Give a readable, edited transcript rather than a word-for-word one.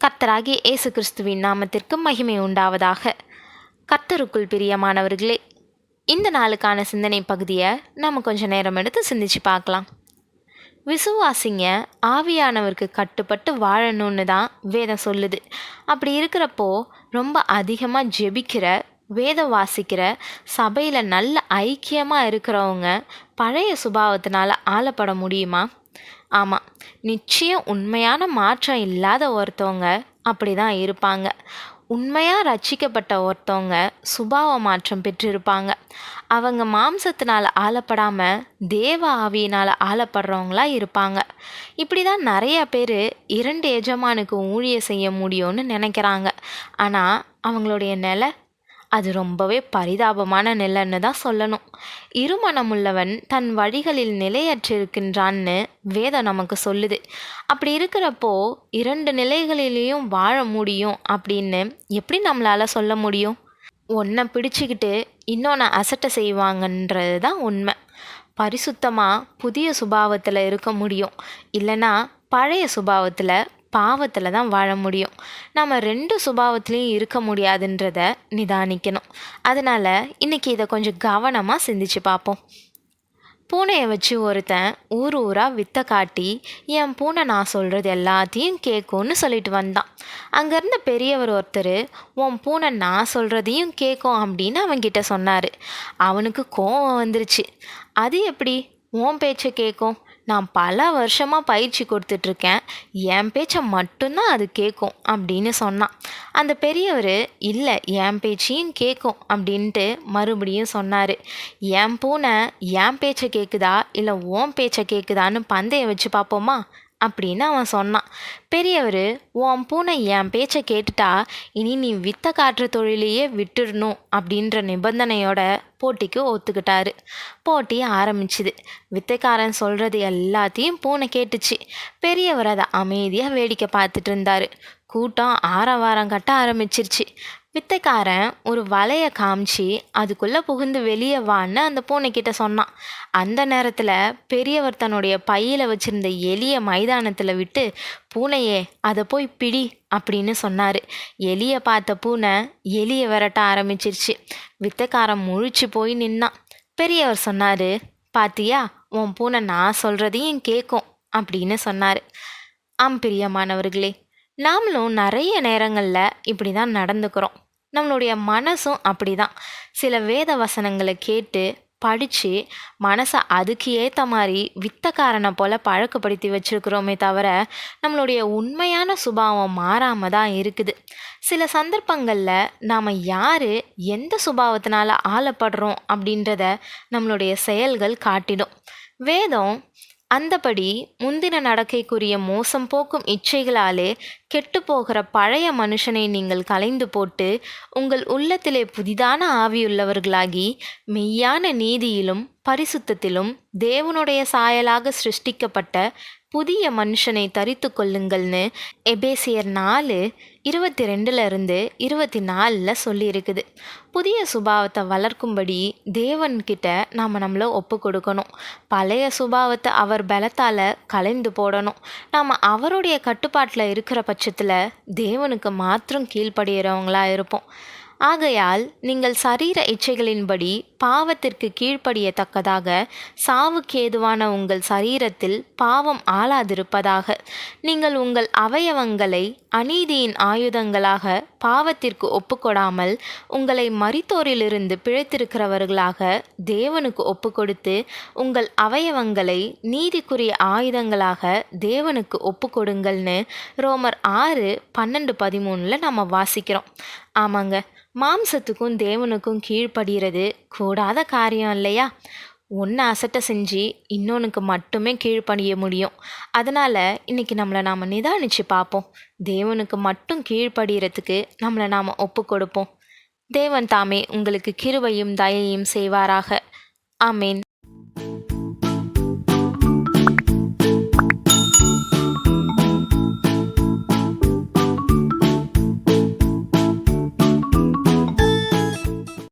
கர்த்தராகிய இயேசு கிறிஸ்துவின் நாமத்திற்கு மகிமை உண்டாவதாக. கர்த்தருக்குள் பிரியமானவர்களே, இந்த நாளுக்கான சிந்தனை பகுதியை நம்ம கொஞ்சம் நேரம் எடுத்து சிந்திச்சு பார்க்கலாம். விசுவாசிங்க ஆவியானவருக்கு கட்டுப்பட்டு வாழணும்னு தான் வேதம் சொல்லுது. அப்படி இருக்கிறப்போ ரொம்ப அதிகமாக ஜெபிக்கிற, வேதம் வாசிக்கிற, சபையில் நல்ல ஐக்கியமாக இருக்கிறவங்க பழைய சுபாவத்தினால ஆளப்பட முடியுமா? ஆமாம், நிச்சயம் உண்மையான மாற்றம் இல்லாத ஒருத்தவங்க அப்படி தான் இருப்பாங்க. உண்மையாக ரட்சிக்கப்பட்ட ஒருத்தவங்க சுபாவ மாற்றம் பெற்றிருப்பாங்க. அவங்க மாம்சத்தினால் ஆளப்படாமல் தேவ ஆவியினால் ஆளப்படுறவங்களா இருப்பாங்க. இப்படி தான் நிறைய பேர் 2 எஜமானுக்கு ஊழியம் செய்ய முடியும்னு நினைக்கிறாங்க. ஆனால் அவங்களுடைய நிலை அது ரொம்பவே பரிதாபமான நிலைன்னு தான் சொல்லணும். இருமனமுள்ளவன் தன் வழிகளில் நிலையற்றிருக்கின்றான்னு வேதம் நமக்கு சொல்லுது. அப்படி இருக்கிறப்போ 2 நிலைகளிலையும் வாழ முடியும் அப்படின்னு எப்படி நம்மளால் சொல்ல முடியும்? ஒன்றை பிடிச்சிக்கிட்டு இன்னொன்று அசட்டை செய்வாங்கன்றது தான் உண்மை. பரிசுத்தமாக புதிய சுபாவத்தில் இருக்க முடியும், இல்லைன்னா பழைய சுபாவத்தில் பாவத்தில் தான் வாழ முடியும். நம்ம 2 சுபாவத்துலேயும் இருக்க முடியாதுன்றத நிதானிக்கணும். அதனால் இன்றைக்கி இதை கொஞ்சம் கவனமாக சிந்திச்சு பார்ப்போம். பூனையை வச்சு ஒருத்தன் ஊராக வித்தை காட்டி, என் பூனை நான் சொல்கிறது எல்லாத்தையும் கேட்கும்னு சொல்லிட்டு வந்தான். அங்கேருந்த பெரியவர் ஒருத்தர், உன் பூனை நான் சொல்கிறதையும் கேட்கும் அப்படின்னு அவன்கிட்ட சொன்னார். அவனுக்கு கோபம் வந்துருச்சு. அது எப்படி உன் பேச்சை கேட்கும்? நான் பல வருஷமாக பயிற்சி கொடுத்துட்ருக்கேன், என் பேச்சை மட்டும்தான் அது கேட்கும் அப்படின்னு சொன்னான். அந்த பெரியவர், இல்லை என் பேச்சையும் கேட்கும் அப்படின்ட்டு மறுபடியும் சொன்னார். என் பூனை என் பேச்சை கேட்குதா இல்லை உன் பேச்சை கேட்குதான்னு பந்தயம் வச்சு பார்ப்போமா அப்படின்னு அவன் சொன்னான். பெரியவர், உன் பூனை என் பேச்சை கேட்டுட்டா இனி நீ வித்தை காட்டுற தொழிலையே விட்டுடணும் அப்படின்ற நிபந்தனையோட போட்டிக்கு ஒத்துக்கிட்டாரு. போட்டி ஆரம்பிச்சுது. வித்தைக்காரன் சொல்கிறது எல்லாத்தையும் பூனை கேட்டுச்சு. பெரியவர் அதை அமைதியாக வேடிக்கை பார்த்துட்டு இருந்தார். கூட்டம் ஆரவாரம் கட்ட ஆரம்பிச்சிருச்சு. வித்தைக்காரன் ஒரு வலையை காமிச்சு அதுக்குள்ளே புகுந்து வெளியே வான்னு அந்த பூனைக்கிட்ட சொன்னான். அந்த நேரத்தில் பெரியவர் தன்னுடைய பையில் வச்சுருந்த எலியை மைதானத்தில் விட்டு, பூனையே அதை போய் பிடி அப்படின்னு சொன்னார். எலியை பார்த்த பூனை எலியை விரட்ட ஆரம்பிச்சிருச்சு. வித்தைக்காரன் முழிச்சு போய் நின்னான். பெரியவர் சொன்னார், பாத்தியா உன் பூனை நான் சொல்கிறதையும் கேட்கும் அப்படின்னு சொன்னார். பிரியமானவர்களே, நாமளும் நிறைய நேரங்களில் இப்படி தான் நடந்துக்கிறோம். நம்மளுடைய மனசும் அப்படி தான். சில வேத வசனங்களை கேட்டு படித்து மனசை அதுக்கு ஏற்ற மாதிரி வித்தக்காரனை போல் பழக்கப்படுத்தி வச்சுருக்கிறோமே தவிர நம்மளுடைய உண்மையான சுபாவம் மாறாமல் தான் இருக்குது. சில சந்தர்ப்பங்களில் நாம் யார் எந்த சுபாவத்தினால ஆளப்படுறோம் அப்படின்றத நம்மளுடைய செயல்கள் காட்டிடும். வேதம் அந்தபடி முந்தின நடக்கைக்குரிய மோசம் போக்கும் இச்சைகளாலே கெட்டுப்போகிற பழைய மனுஷனை நீங்கள் களைந்து போட்டு உங்கள் உள்ளத்திலே புதிதான ஆவியுள்ளவர்களாகி மெய்யான நீதியிலும் பரிசுத்தத்திலும் தேவனுடைய சாயலாக சிருஷ்டிக்கப்பட்ட புதிய மனுஷனை தரித்து கொள்ளுங்கள்னு எபேசியர் 4:22-24 சொல்லியிருக்குது. புதிய சுபாவத்தை வளர்க்கும்படி தேவன்கிட்ட நாம் நம்மளை ஒப்பு கொடுக்கணும். பழைய சுபாவத்தை அவர் பலத்தால் களைந்து போடணும். நாம் அவருடைய கட்டுப்பாட்டில் இருக்கிற பட்சத்தில் தேவனுக்கு மாத்திரம் கீழ்ப்படுகிறவங்களா இருப்போம். ஆகையால் நீங்கள் சரீர இச்சைகளின்படி பாவத்திற்கு கீழ்ப்படியத்தக்கதாக சாவுக்கேதுவான உங்கள் சரீரத்தில் பாவம் ஆளாதிருப்பதாக நீங்கள் உங்கள் அவயவங்களை அநீதியின் ஆயுதங்களாக பாவத்திற்கு ஒப்புக்கொடாமல் உங்களை மரித்தோரிலிருந்து பிழைத்திருக்கிறவர்களாக தேவனுக்கு ஒப்புக்கொடுத்து உங்கள் அவயவங்களை நீதிக்குரிய ஆயுதங்களாக தேவனுக்கு ஒப்புக்கொடுங்கள்னு ரோமர் 6:12-13 நம்ம வாசிக்கிறோம். ஆமாங்க, மாம்சத்துக்கும் தேவனுக்கும் கீழ்ப்படுகிறது கூடாத காரியம் இல்லையா? ஒன்று அசட்டை செஞ்சு இன்னொன்றுக்கு மட்டுமே கீழ்ப்படிய முடியும். அதனால் இன்றைக்கி நம்மளை நாம் நிதானித்து பார்ப்போம். தேவனுக்கு மட்டும் கீழ்ப்படுகிறதுக்கு நம்மளை நாம் ஒப்பு கொடுப்போம். தேவன் தாமே உங்களுக்கு கிருபையும் தயையும் செய்வாராக. ஆமேன்.